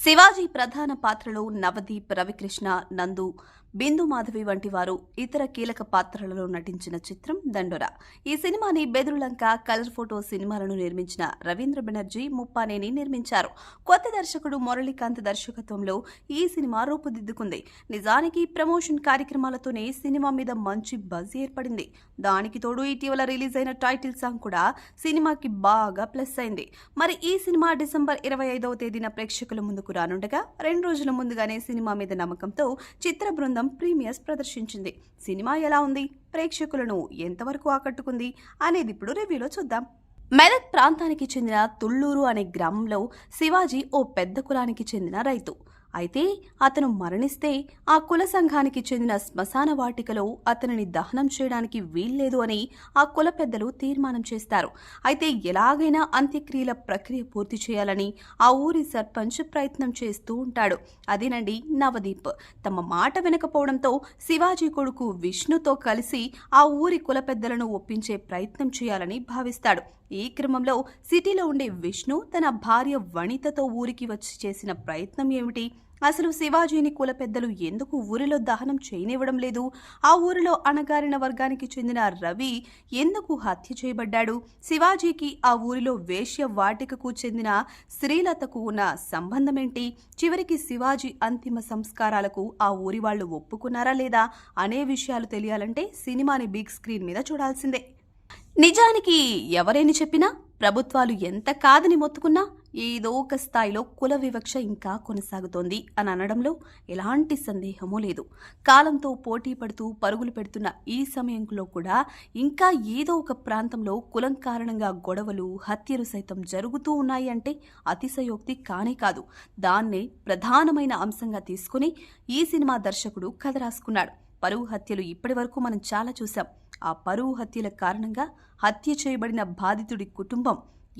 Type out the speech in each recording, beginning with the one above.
శివాజీ ప్రధాన పాత్రలో నవదీప్, రవికృష్ణ, నందు, బిందు మాధవి వంటి వారు ఇతర కీలక పాత్రలలో నటించిన చిత్రం దండోరా. ఈ సినిమాని బెదురులంక, కలర్ ఫోటో సినిమాలను నిర్మించిన రవీంద్ర బెనర్జీ ముప్పానేని నిర్మించారు. కొత్త దర్శకుడు మురళీకాంత్ దర్శకత్వంలో ఈ సినిమా రూపుదిద్దుకుంది. నిజానికి ప్రమోషన్ కార్యక్రమాలతోనే సినిమా మీద మంచి బజ్ ఏర్పడింది. దానికి తోడు ఇటీవల రిలీజ్ అయిన టైటిల్ సాంగ్ కూడా సినిమాకి బాగా ప్లస్ అయింది. మరి ఈ సినిమా డిసెంబర్ 25వ తేదీన ప్రేక్షకుల ముందుకు రానుండగా 2 రోజుల ముందుగానే సినిమా మీద నమ్మకంతో చిత్ర బృందం ప్రీమియర్స్ ప్రదర్శించింది. సినిమా ఎలా ఉంది, ప్రేక్షకులను ఎంతవరకు ఆకట్టుకుంది అనేది ఇప్పుడు రివ్యూలో చూద్దాం. మెదక్ ప్రాంతానికి చెందిన తుళ్లూరు అనే గ్రామంలో శివాజీ ఓ పెద్ద కులానికి చెందిన రైతు. అయితే అతను మరణిస్తే ఆ కుల సంఘానికి చెందిన శ్మశాన వాటికలో అతనిని దహనం చేయడానికి వీల్లేదు అని ఆ కుల పెద్దలు తీర్మానం చేస్తారు. అయితే ఎలాగైనా అంత్యక్రియల ప్రక్రియ పూర్తి చేయాలని ఆ ఊరి సర్పంచ్ ప్రయత్నం చేస్తూ ఉంటాడు. అదేనండి నవదీప్. తమ మాట వినకపోవడంతో శివాజీ కొడుకు విష్ణుతో కలిసి ఆ ఊరి కుల పెద్దలను ఒప్పించే ప్రయత్నం చేయాలని భావిస్తాడు. ఈ క్రమంలో సిటీలో ఉండే విష్ణు తన భార్య వనితతో ఊరికి వచ్చి చేసిన ప్రయత్నం ఏమిటి? అసలు శివాజీని కుల పెద్దలు ఎందుకు ఊరిలో దహనం చేయనివ్వడం లేదు? ఆ ఊరిలో అణగారిన వర్గానికి చెందిన రవి ఎందుకు హత్య చేయబడ్డాడు? శివాజీకి ఆ ఊరిలో వేశ్య వాటికకు చెందిన శ్రీలతకు ఉన్న సంబంధమేంటి? చివరికి శివాజీ అంతిమ సంస్కారాలకు ఆ ఊరి వాళ్ళు ఒప్పుకున్నారా లేదా అనే విషయాలు తెలియాలంటే సినిమాని బిగ్ స్క్రీన్ మీద చూడాల్సిందే. నిజానికి ఎవరేని చెప్పినా, ప్రభుత్వాలు ఎంత కాదని మొత్తుకున్నా ఏదో ఒక స్థాయిలో కుల వివక్ష ఇంకా కొనసాగుతోంది అని అనడంలో ఎలాంటి సందేహమూ లేదు. కాలంతో పోటీ పడుతూ పరుగులు పెడుతున్న ఈ సమయంలో కూడా ఇంకా ఏదో ఒక ప్రాంతంలో కులం కారణంగా గొడవలు, హత్యలు సైతం జరుగుతూ ఉన్నాయి అంటే అతిశయోక్తి కానే కాదు. దాన్నే ప్రధానమైన అంశంగా తీసుకుని ఈ సినిమా దర్శకుడు కథ రాసుకున్నాడు. పరువు హత్యలు ఇప్పటి వరకు మనం చాలా చూసాం. ఆ పరువు హత్యల కారణంగా హత్య చేయబడిన బాధితుడి కుటుంబం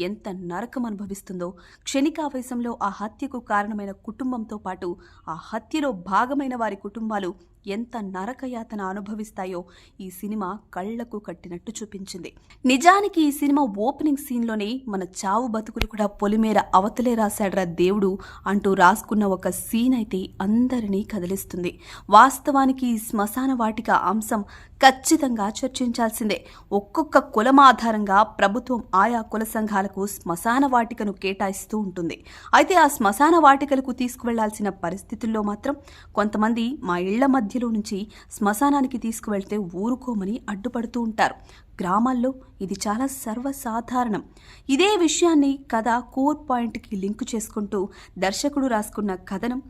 ఎంత నరకం అనుభవిస్తుందో, క్షణికావేశంలో ఆ హత్యకు కారణమైన కుటుంబంతో పాటు ఆ హత్యలో భాగమైన వారి కుటుంబాలు ఎంత నరకయాతన అనుభవిస్తాయో ఈ సినిమా కళ్లకు కట్టినట్టు చూపించింది. నిజానికి ఈ సినిమా ఓపెనింగ్ సీన్లోనే మన చావు బతుకులు కూడా పొలిమేర అవతలే రాశాడ్రా దేవుడు అంటూ రాసుకున్న ఒక సీన్ అయితే అందరినీ కదిలిస్తుంది. వాస్తవానికి ఈ శ్మశాన వాటిక అంశం ఖచ్చితంగా చర్చించాల్సిందే. ఒక్కొక్క కులం ఆధారంగా ప్రభుత్వం ఆయా కుల సంఘాలకు శ్మశాన వాటికను కేటాయిస్తూ ఉంటుంది. అయితే ఆ శ్మశాన వాటికలకు తీసుకువెళ్లాల్సిన పరిస్థితుల్లో మాత్రం కొంతమంది మా ఇళ్ల మధ్యలో నుంచి శ్మశానానికి తీసుకువెళ్తే ఊరుకోమని అడ్డుపడుతూ ఉంటారు. గ్రామాల్లో ఇది చాలా సర్వసాధారణం. ఇదే విషయాన్ని కథ కోర్ పాయింట్కి లింకు చేసుకుంటూ దర్శకుడు రాసుకున్న కథనం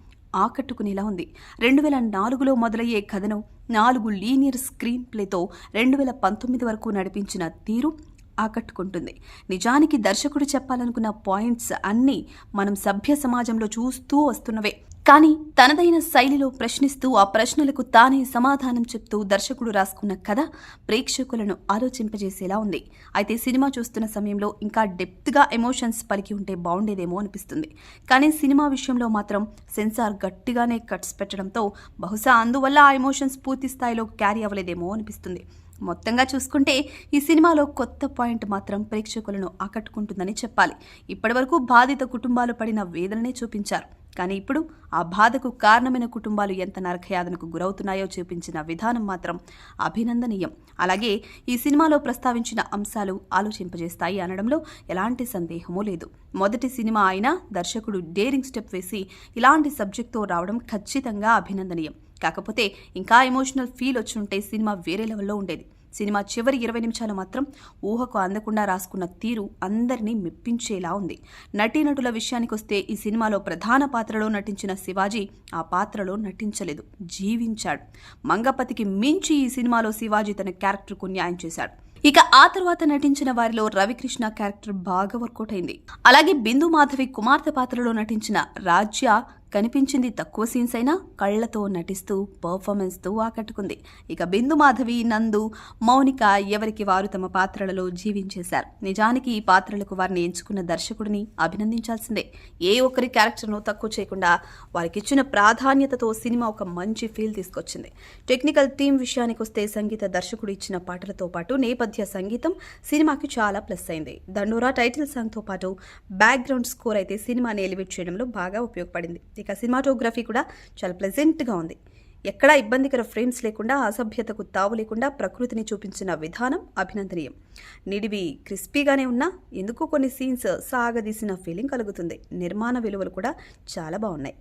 ఆకట్టుకునేలా ఉంది. 2004లో మొదలయ్యే కథనం 4 లీనియర్ స్క్రీన్ ప్లేతో 2019 వరకు నడిపించిన తీరు ఆకట్టుకుంటుంది. నిజానికి దర్శకుడు చెప్పాలనుకున్న పాయింట్స్ అన్నీ మనం సభ్య సమాజంలో చూస్తూ వస్తున్నవే. కానీ తనదైన శైలిలో ప్రశ్నిస్తూ ఆ ప్రశ్నలకు తానే సమాధానం చెప్తూ దర్శకుడు రాసుకున్న కథ ప్రేక్షకులను ఆలోచింపజేసేలా ఉంది. అయితే సినిమా చూస్తున్న సమయంలో ఇంకా డెప్త్గా ఎమోషన్స్ పలికి ఉంటే బాగుండేదేమో అనిపిస్తుంది. కానీ సినిమా విషయంలో మాత్రం సెన్సార్ గట్టిగానే కట్స్ పెట్టడంతో బహుశా అందువల్ల ఆ ఎమోషన్స్ పూర్తి స్థాయిలో క్యారీ అవ్వలేదేమో అనిపిస్తుంది. మొత్తంగా చూసుకుంటే ఈ సినిమాలో కొత్త పాయింట్ మాత్రం ప్రేక్షకులను ఆకట్టుకుంటుందని చెప్పాలి. ఇప్పటివరకు బాధిత కుటుంబాలు పడిన వేదననే చూపించారు. కానీ ఇప్పుడు ఆ బాధకు కారణమైన కుటుంబాలు ఎంత నరకయాతనకు గురవుతున్నాయో చూపించిన విధానం మాత్రం అభినందనీయం. అలాగే ఈ సినిమాలో ప్రస్తావించిన అంశాలు ఆలోచింపజేస్తాయి అనడంలో ఎలాంటి సందేహమూ లేదు. మొదటి సినిమా అయినా దర్శకుడు డేరింగ్ స్టెప్ వేసి ఇలాంటి సబ్జెక్ట్తో రావడం ఖచ్చితంగా అభినందనీయం. కాకపోతే ఇంకా ఎమోషనల్ ఫీల్ వచ్చుంటే సినిమా వేరే లెవెల్లో ఉండేది. సినిమా చివరి 20 నిమిషాలు మాత్రం ఊహకు అందకుండా రాసుకున్న తీరు అందరినీ మెప్పించేలా ఉంది. నటీనటుల విషయానికొస్తే ఈ సినిమాలో ప్రధాన పాత్రలో నటించిన శివాజీ ఆ పాత్రలో నటించలేదు, జీవించాడు. మంగపతికి మించి ఈ సినిమాలో శివాజీ తన క్యారెక్టర్కు న్యాయం చేశాడు. ఇక ఆ తర్వాత నటించిన వారిలో రవికృష్ణ క్యారెక్టర్ బాగా వర్కౌట్ అయింది. అలాగే బిందు మాధవి కుమార్తె పాత్రలో నటించిన రాజ్య కనిపించింది తక్కువ సీన్స్ అయినా కళ్లతో నటిస్తూ పర్ఫార్మెన్స్తో ఆకట్టుకుంది. ఇక బిందు మాధవి, నందు, మౌనిక ఎవరికి వారు తమ పాత్రలలో జీవించేశారు. నిజానికి ఈ పాత్రలకు వారిని ఎంచుకున్న దర్శకుడిని అభినందించాల్సిందే. ఏ ఒక్కరి క్యారెక్టర్ను తక్కువ చేయకుండా వారికిచ్చిన ప్రాధాన్యతతో సినిమా ఒక మంచి ఫీల్ తీసుకొచ్చింది. టెక్నికల్ టీం విషయానికి వస్తే సంగీత దర్శకుడు ఇచ్చిన పాటలతో పాటు నేపథ్య సంగీతం సినిమాకి చాలా ప్లస్ అయింది. దండోరా టైటిల్ సాంగ్తో పాటు బ్యాక్గ్రౌండ్ స్కోర్ అయితే సినిమాని ఎలివేట్ చేయడంలో బాగా ఉపయోగపడింది. ఇక సినిమాటోగ్రఫీ కూడా చాలా ప్లెజెంట్గా ఉంది. ఎక్కడా ఇబ్బందికర ఫ్రేమ్స్ లేకుండా, అసభ్యతకు తావు లేకుండా ప్రకృతిని చూపించిన విధానం అభినందనీయం. నిడివి క్రిస్పీగానే ఉన్నా ఎందుకో కొన్ని సీన్స్ సాగదీసిన ఫీలింగ్ కలుగుతుంది. నిర్మాణ విలువలు కూడా చాలా బాగున్నాయి.